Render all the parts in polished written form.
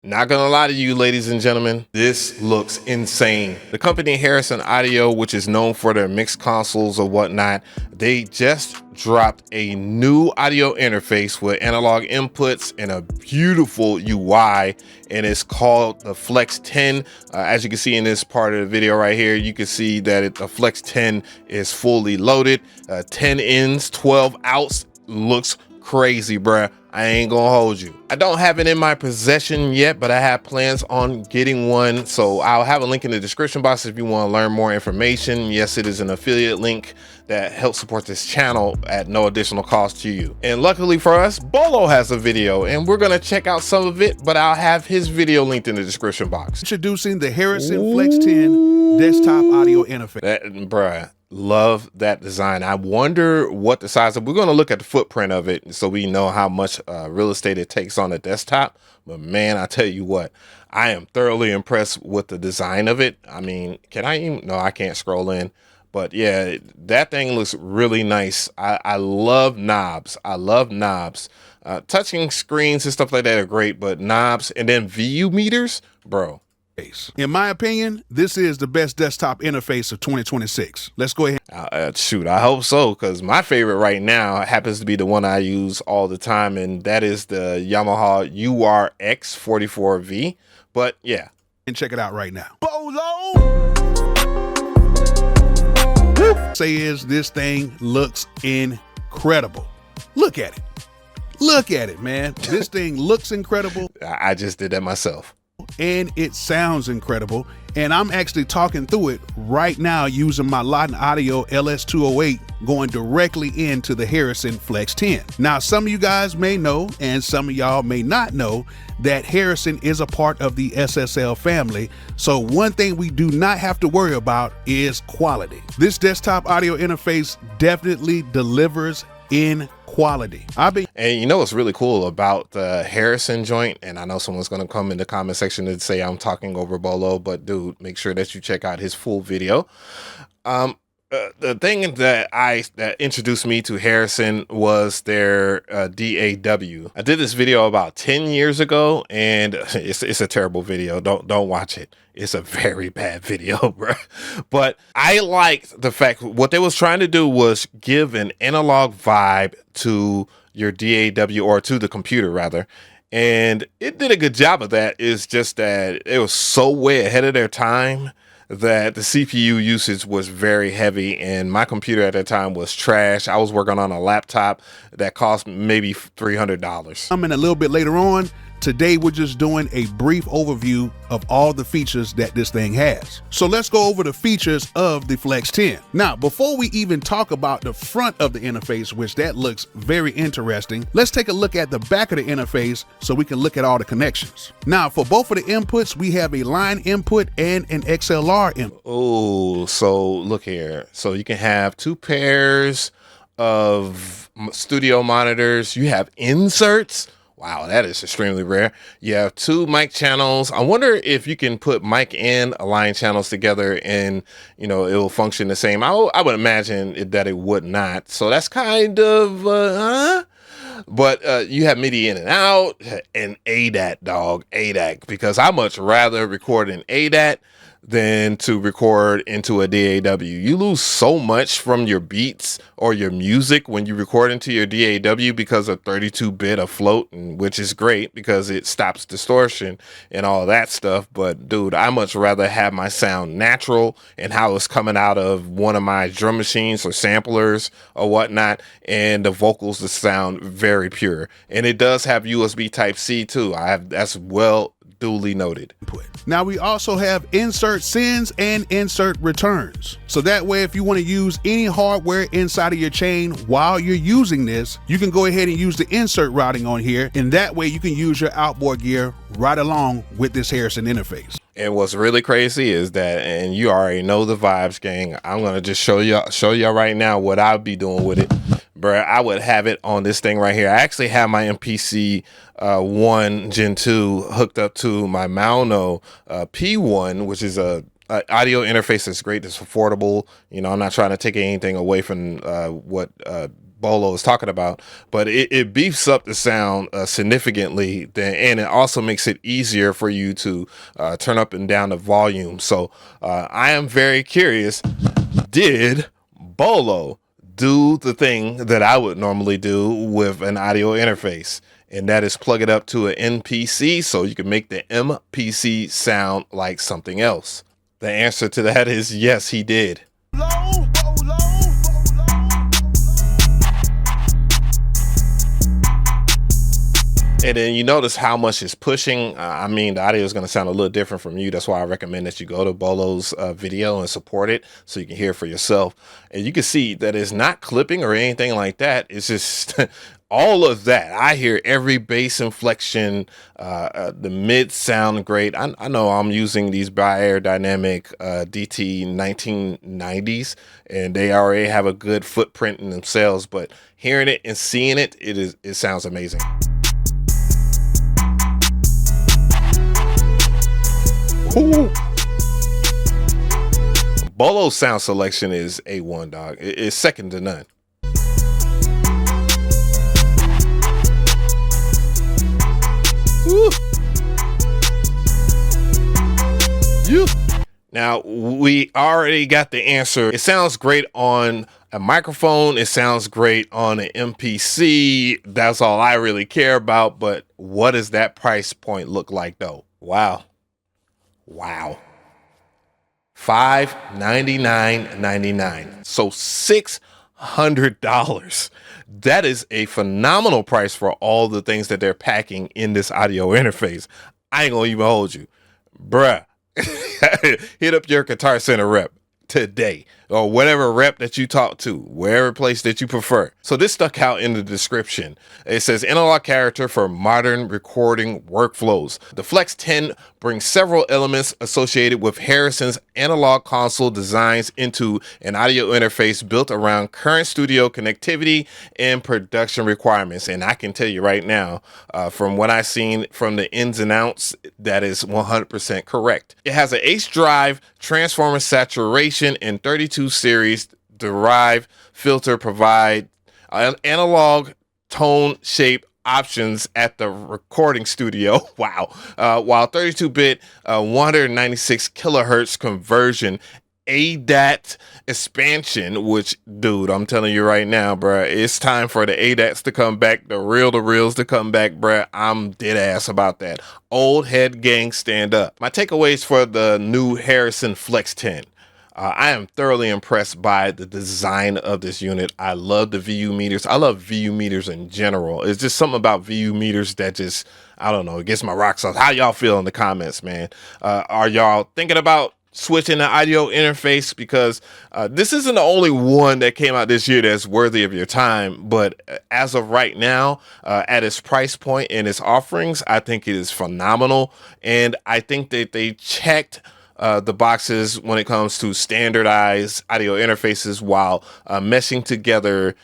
Not gonna lie to you, ladies and gentlemen, this looks insane. The company Harrison Audio, which is known for their mixed consoles or whatnot, they just dropped a new audio interface with analog inputs and a beautiful UI, and it's called the Flex 10. As you can see in this part of the video right here, you can see that the Flex 10 is fully loaded, 10 ins, 12 outs. Looks crazy, bruh. I ain't gonna hold you. I don't have it in my possession yet, but I have plans on getting one. So I'll have a link in the description box if you want to learn more information. Yes, it is an affiliate link that helps support this channel at no additional cost to you. And luckily for us, Bolo has a video and we're gonna check out some of it, but I'll have his video linked in the description box. Introducing the Harrison Flex 10 desktop audio interface. Bruh. Love that design. I wonder what the size of, we're going to look at the footprint of it so we know how much real estate it takes on the desktop. But man, I tell you what, I am thoroughly impressed with the design of it. I mean, can I even, no, I can't scroll in, but yeah, that thing looks really nice. I love knobs. I love knobs. Touching screens and stuff like that are great, but knobs and then VU meters, bro. In my opinion, this is the best desktop interface of 2026. Let's go ahead. Shoot, I hope so, because my favorite right now happens to be the one I use all the time, and that is the Yamaha URX44V. But yeah. And check it out right now. Bolo! Say is this thing looks incredible. Look at it. Look at it, man. This thing looks incredible. I just did that myself. And it sounds incredible, and I'm actually talking through it right now using my Lawton Audio LS208 going directly into the Harrison Flex 10. Now, some of you guys may know, and some of y'all may not know, that Harrison is a part of the SSL family, so one thing we do not have to worry about is quality. This desktop audio interface definitely delivers in quality. And you know what's really cool about the Harrison joint, and I know someone's going to come in the comment section and say I'm talking over Bolo, but dude, make sure that you check out his full video. The thing that introduced me to Harrison was their DAW. I did this video about 10 years ago, and it's a terrible video. Don't watch it. It's a very bad video, bro. But I liked the fact what they was trying to do was give an analog vibe to your DAW, or to the computer rather. And it did a good job of that. It's just that it was so way ahead of their time that the CPU usage was very heavy, and my computer at that time was trash. I was working on a laptop that cost maybe $300. I'm in a little bit later on. Today, we're just doing a brief overview of all the features that this thing has. So let's go over the features of the Flex 10. Now, before we even talk about the front of the interface, which that looks very interesting, let's take a look at the back of the interface so we can look at all the connections. Now, for both of the inputs, we have a line input and an XLR input. Oh, so look here. So you can have two pairs of studio monitors. You have inserts. Wow, that is extremely rare. You have two mic channels. I wonder if you can put mic and line channels together and, you know, it will function the same. I would imagine that it would not. So that's kind of, But you have MIDI in and out, and ADAT, dog, ADAT, because I much rather record in ADAT than to record into a DAW. You lose so much from your beats or your music when you record into your DAW because of 32-bit afloat, which is great because it stops distortion and all that stuff. But dude, I much rather have my sound natural and how it's coming out of one of my drum machines or samplers or whatnot, and the vocals to sound very pure. And it does have USB Type-C too. That's well duly noted. Now we also have insert sends and insert returns. So that way, if you want to use any hardware inside of your chain while you're using this, you can go ahead and use the insert routing on here. And that way you can use your outboard gear right along with this Harrison interface. And what's really crazy is that, and you already know the vibes, gang, I'm going to just show y'all right now what I'll be doing with it. Bruh, I would have it on this thing right here. I actually have my MPC 1 Gen 2 hooked up to my Mauno P1, which is a audio interface that's great, that's affordable. You know, I'm not trying to take anything away from what Bolo is talking about, but it beefs up the sound significantly, and it also makes it easier for you to turn up and down the volume. So I am very curious, did Bolo do the thing that I would normally do with an audio interface? And that is plug it up to an MPC so you can make the MPC sound like something else. The answer to that is yes, he did. And then you notice how much it's pushing. I mean, the audio is going to sound a little different from you. That's why I recommend that you go to Bolo's video and support it so you can hear for yourself. And you can see that it's not clipping or anything like that. It's just all of that. I hear every bass inflection. The mids sound great. I know I'm using these Bioaerodynamic DT 1990s, and they already have a good footprint in themselves. But hearing it and seeing it, it sounds amazing. Ooh. Bolo's sound selection is A1, dog. It's second to none. Ooh. You. Now, we already got the answer. It sounds great on a microphone. It sounds great on an MPC. That's all I really care about. But what does that price point look like, though? Wow. $599.99. So $600. That is a phenomenal price for all the things that they're packing in this audio interface. I ain't gonna even hold you, bruh. Hit up your Guitar Center rep today, or whatever rep that you talk to, wherever place that you prefer. So this stuck out in the description. It says analog character for modern recording workflows. The Flex 10 brings several elements associated with Harrison's analog console designs into an audio interface built around current studio connectivity and production requirements. And I can tell you right now, from what I've seen from the ins and outs, that is 100% correct. It has an H drive, transformer saturation, and 32 series derive filter provide analog tone shape options at the recording studio. Wow. While 32-bit 196 kilohertz conversion ADAT expansion, which, dude, I'm telling you right now, bruh, it's time for the ADATs to come back, the reels to come back, bruh. I'm dead ass about that. Old head gang, stand up. My takeaways for the new Harrison Flex 10. I am thoroughly impressed by the design of this unit. I love the VU meters. I love VU meters in general. It's just something about VU meters that just, I don't know, it gets my rocks off. How y'all feel in the comments, man? Are y'all thinking about switching the audio interface? Because this isn't the only one that came out this year that's worthy of your time. But as of right now, at its price point and its offerings, I think it is phenomenal. And I think that they checked the boxes when it comes to standardized audio interfaces while meshing together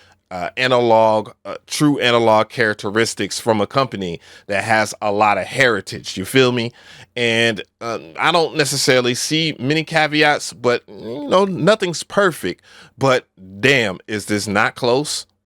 true analog characteristics from a company that has a lot of heritage. You feel me? And I don't necessarily see many caveats, but you know, nothing's perfect. But damn, is this not close?